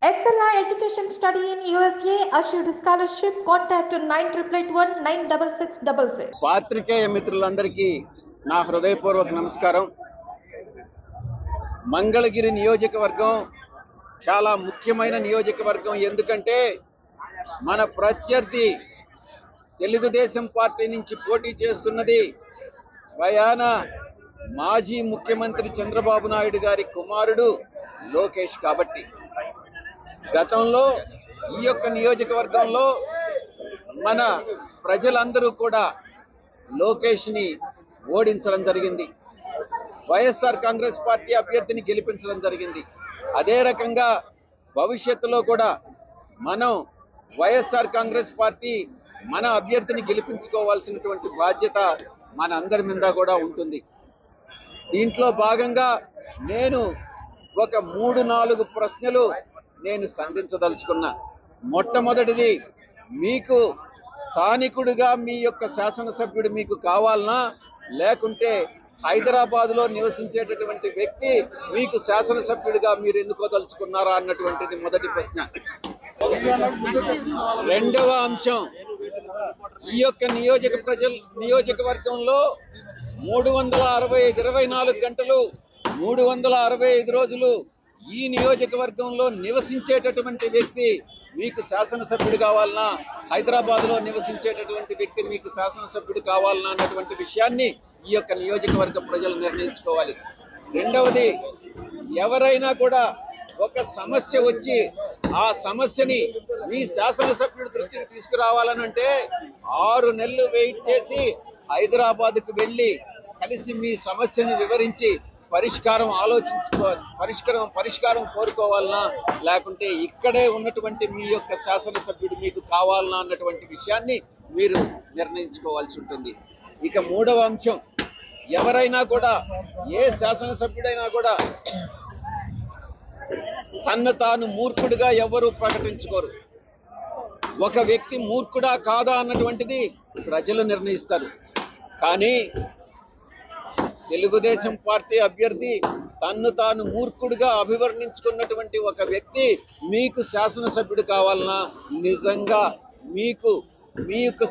Excella Education Study in USA assured scholarship. Contact 9881 పాత్రికేయ మిత్రులందరికీ నా హృదయపూర్వక నమస్కారం. మంగళగిరి నియోజకవర్గం చాలా ముఖ్యమైన నియోజకవర్గం. ఎందుకంటే మన ప్రత్యర్థి తెలుగుదేశం పార్టీ నుంచి పోటీ చేస్తున్నది స్వయాన మాజీ ముఖ్యమంత్రి చంద్రబాబు నాయుడు గారి కుమారుడు లోకేష్. కాబట్టి గతంలో ఈ యొక్క నియోజకవర్గంలో మన ప్రజలందరూ కూడా లోకేష్ని ఓడించడం జరిగింది. వైఎస్ఆర్ కాంగ్రెస్ పార్టీ అభ్యర్థిని గెలిపించడం జరిగింది. అదే రకంగా భవిష్యత్తులో కూడా మనం వైఎస్ఆర్ కాంగ్రెస్ పార్టీ మన అభ్యర్థిని గెలిపించుకోవాల్సినటువంటి బాధ్యత మన అందరి మీద కూడా ఉంటుంది. దీంట్లో భాగంగా నేను ఒక 3-4 ప్రశ్నలు నేను సంధించదలుచుకున్నా. మొట్టమొదటిది, మీకు స్థానికుడిగా మీ యొక్క శాసనసభ్యుడు మీకు కావాలనా, లేకుంటే హైదరాబాద్లో నివసించేటటువంటి వ్యక్తి మీకు శాసనసభ్యుడిగా మీరు ఎన్నుకోదలుచుకున్నారా అన్నటువంటిది మొదటి ప్రశ్న. రెండవ అంశం, ఈ యొక్క నియోజకవర్గంలో 24 గంటలు 365 రోజులు ఈ నియోజకవర్గంలో నివసించేటటువంటి వ్యక్తి మీకు శాసనసభ్యుడు కావాలన్నా, హైదరాబాద్లో నివసించేటటువంటి వ్యక్తి మీకు శాసనసభ్యుడు కావాలన్నా అన్నటువంటి విషయాన్ని ఈ యొక్క నియోజకవర్గ ప్రజలు నిర్ణయించుకోవాలి. రెండవది, ఎవరైనా కూడా ఒక సమస్య వచ్చి ఆ సమస్యని మీ శాసనసభ్యుడి దృష్టికి తీసుకురావాలనంటే 6 నెలలు వెయిట్ చేసి హైదరాబాద్కు వెళ్ళి కలిసి మీ సమస్యని వివరించి పరిష్కారం కోరుకోవాలన్నా, లేకుంటే ఇక్కడే ఉన్నటువంటి మీ యొక్క శాసనసభ్యుడు మీకు కావాలన్నా అన్నటువంటి విషయాన్ని మీరు నిర్ణయించుకోవాల్సి ఉంటుంది. ఇక మూడవ అంశం, ఎవరైనా కూడా ఏ శాసనసభ్యుడైనా కూడా తన్ను తాను మూర్ఖుడిగా ఎవరు ప్రకటించుకోరు. ఒక వ్యక్తి మూర్ఖుడా కాదా అన్నటువంటిది ప్రజలు నిర్ణయిస్తారు. కానీ తెలుగుదేశం పార్టీ అభ్యర్థి తన్ను తాను మూర్ఖుడిగా అభివర్ణించుకున్నటువంటి ఒక వ్యక్తి మీకు శాసనసభ్యుడు కావాలన్నా, నిజంగా మీకు మీ యొక్క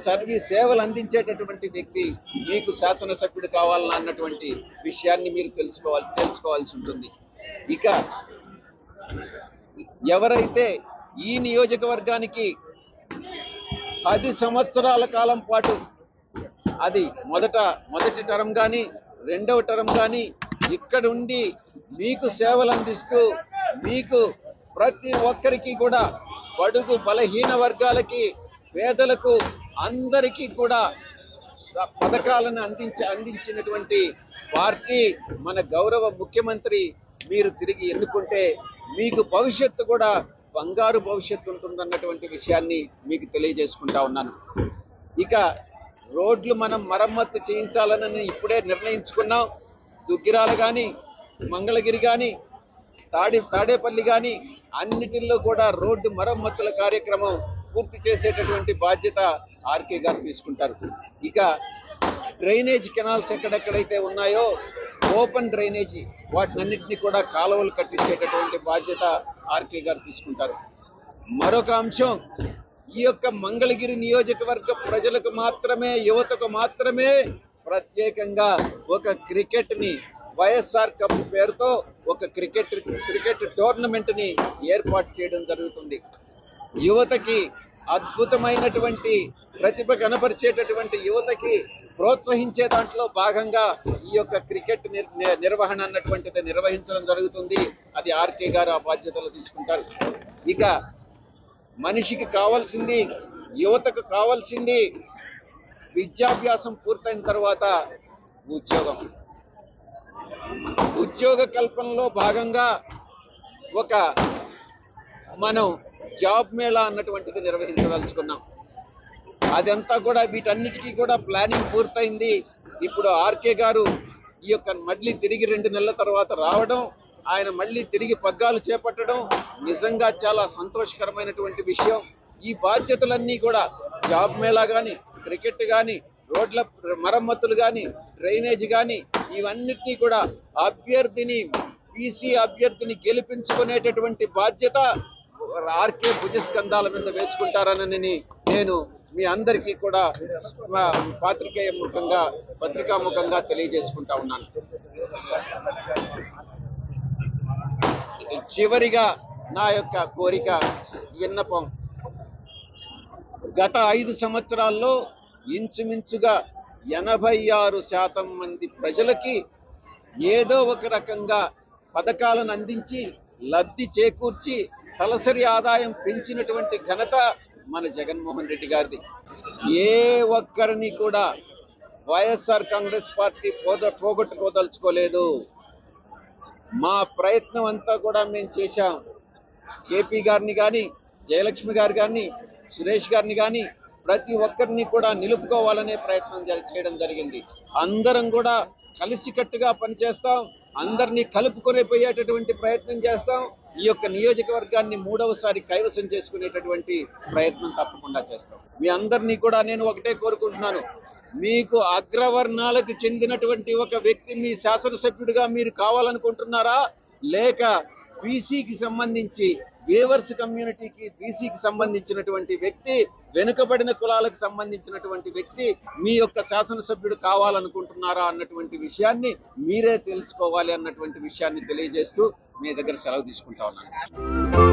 సేవలు అందించేటటువంటి వ్యక్తి మీకు శాసనసభ్యుడు కావాలన్నా అన్నటువంటి విషయాన్ని మీరు తెలుసుకోవాల్సి ఉంటుంది. ఇక ఎవరైతే ఈ నియోజకవర్గానికి 10 సంవత్సరాల కాలం పాటు, అది మొదటి టర్మ్ కానీ రెండవ టర్మ్ కానీ ఇక్కడ ఉండి మీకు సేవలు అందిస్తూ మీకు ప్రతి ఒక్కరికి కూడా బడుగు బలహీన వర్గాలకి, పేదలకు, అందరికీ కూడా పథకాలను అందించినటువంటి పార్టీ మన గౌరవ ముఖ్యమంత్రి. మీరు తిరిగి ఎన్నుకుంటే మీకు భవిష్యత్తు కూడా బంగారు భవిష్యత్తు ఉంటుందన్నటువంటి విషయాన్ని మీకు తెలియజేసుకుంటా ఉన్నాను. ఇక రోడ్లు మనం మరమ్మత్తు చేయించాలని ఇప్పుడే నిర్ణయించుకున్నాం. దుగ్గిరాల కానీ, మంగళగిరి కానీ, తాడేపల్లి కానీ అన్నిటిల్లో కూడా రోడ్డు మరమ్మతుల కార్యక్రమం పూర్తి చేసేటటువంటి బాధ్యత ఆర్కే గారు తీసుకుంటారు. ఇక డ్రైనేజ్ కెనాల్స్ ఎక్కడెక్కడైతే ఉన్నాయో ఓపెన్ డ్రైనేజీ వాటినన్నింటినీ కూడా కాలువలు కట్టించేటటువంటి బాధ్యత ఆర్కే గారు తీసుకుంటారు. మరొక అంశం, ఈ యొక్క మంగళగిరి నియోజకవర్గ ప్రజలకు మాత్రమే, యువతకు మాత్రమే ప్రత్యేకంగా ఒక క్రికెట్ని, వైఎస్ఆర్ కప్ పేరుతో ఒక క్రికెట్ టోర్నమెంట్ని ఏర్పాటు చేయడం జరుగుతుంది. యువతకి అద్భుతమైనటువంటి ప్రతిభ కనపరిచేటటువంటి యువతకి ప్రోత్సహించే దాంట్లో భాగంగా ఈ యొక్క క్రికెట్ నిర్వహణ అన్నటువంటిది నిర్వహించడం జరుగుతుంది. అది ఆర్కే గారు ఆ బాధ్యతలు తీసుకుంటారు. ఇక మనిషికి కావాల్సింది, యువతకు కావాల్సింది విద్యాభ్యాసం పూర్తయిన తర్వాత ఉద్యోగ కల్పనలో భాగంగా మనం జాబ్ మేళా అన్నటువంటిది నిర్వహించదలుచుకున్నాం. అదంతా కూడా వీటన్నిటికీ కూడా ప్లానింగ్ పూర్తయింది. ఇప్పుడు ఆర్కే గారు ఈ యొక్క మళ్ళీ తిరిగి 2 నెలల తర్వాత రావడం, ఆయన మళ్ళీ తిరిగి పగ్గాలు చేపట్టడం నిజంగా చాలా సంతోషకరమైనటువంటి విషయం. ఈ బాధ్యతలన్నీ కూడా జాబ్ మేళా కానీ, క్రికెట్ కానీ, రోడ్ల మరమ్మతులు కానీ, డ్రైనేజ్ కానీ, ఇవన్నిటినీ కూడా బీసీ అభ్యర్థిని గెలిపించుకునేటటువంటి బాధ్యత ఆర్కే భుజస్కంధాల మీద వేసుకుంటారనని నేను మీ అందరికీ కూడా పత్రికాముఖంగా తెలియజేసుకుంటా ఉన్నాను. చివరిగా నా యొక్క కోరిక, విన్నపం, గత 5 సంవత్సరాల్లో ఇంచుమించుగా 86% మంది ప్రజలకి ఏదో ఒక రకంగా పథకాలను అందించి లబ్ధి చేకూర్చి తలసరి ఆదాయం పెంచినటువంటి ఘనత మన జగన్మోహన్ రెడ్డి గారిది. ఏ ఒక్కరిని కూడా వైఎస్ఆర్ కాంగ్రెస్ పార్టీ పోగొట్టుకోదలుచుకోలేదు. మా ప్రయత్నం అంతా కూడా మేము చేశాం. కేపీ గారిని కానీ, జయలక్ష్మి గారు కానీ, సురేష్ గారిని కానీ ప్రతి ఒక్కరిని కూడా నిలుపుకోవాలనే ప్రయత్నం చేయడం జరిగింది. అందరం కూడా కలిసికట్టుగా పనిచేస్తాం, అందరినీ కలుపుకొని పోయేటటువంటి ప్రయత్నం చేస్తాం. ఈ యొక్క నియోజకవర్గాన్ని 3వసారి కైవసం చేసుకునేటటువంటి ప్రయత్నం తప్పకుండా చేస్తాం. మీ అందరినీ కూడా నేను ఒకటే కోరుకుంటున్నాను, మీకు అగ్రవర్ణాలకు చెందినటువంటి ఒక వ్యక్తి మీ శాసనసభ్యుడిగా మీరు కావాలనుకుంటున్నారా, లేక బీసీకి సంబంధించి వేవర్స్ కమ్యూనిటీకి బీసీకి సంబంధించినటువంటి వ్యక్తి, వెనుకబడిన కులాలకు సంబంధించినటువంటి వ్యక్తి మీ యొక్క శాసనసభ్యుడు కావాలనుకుంటున్నారా అన్నటువంటి విషయాన్ని మీరే తెలుసుకోవాలి అన్నటువంటి విషయాన్ని తెలియజేస్తూ మీ దగ్గర సెలవు తీసుకుంటా ఉన్నాను.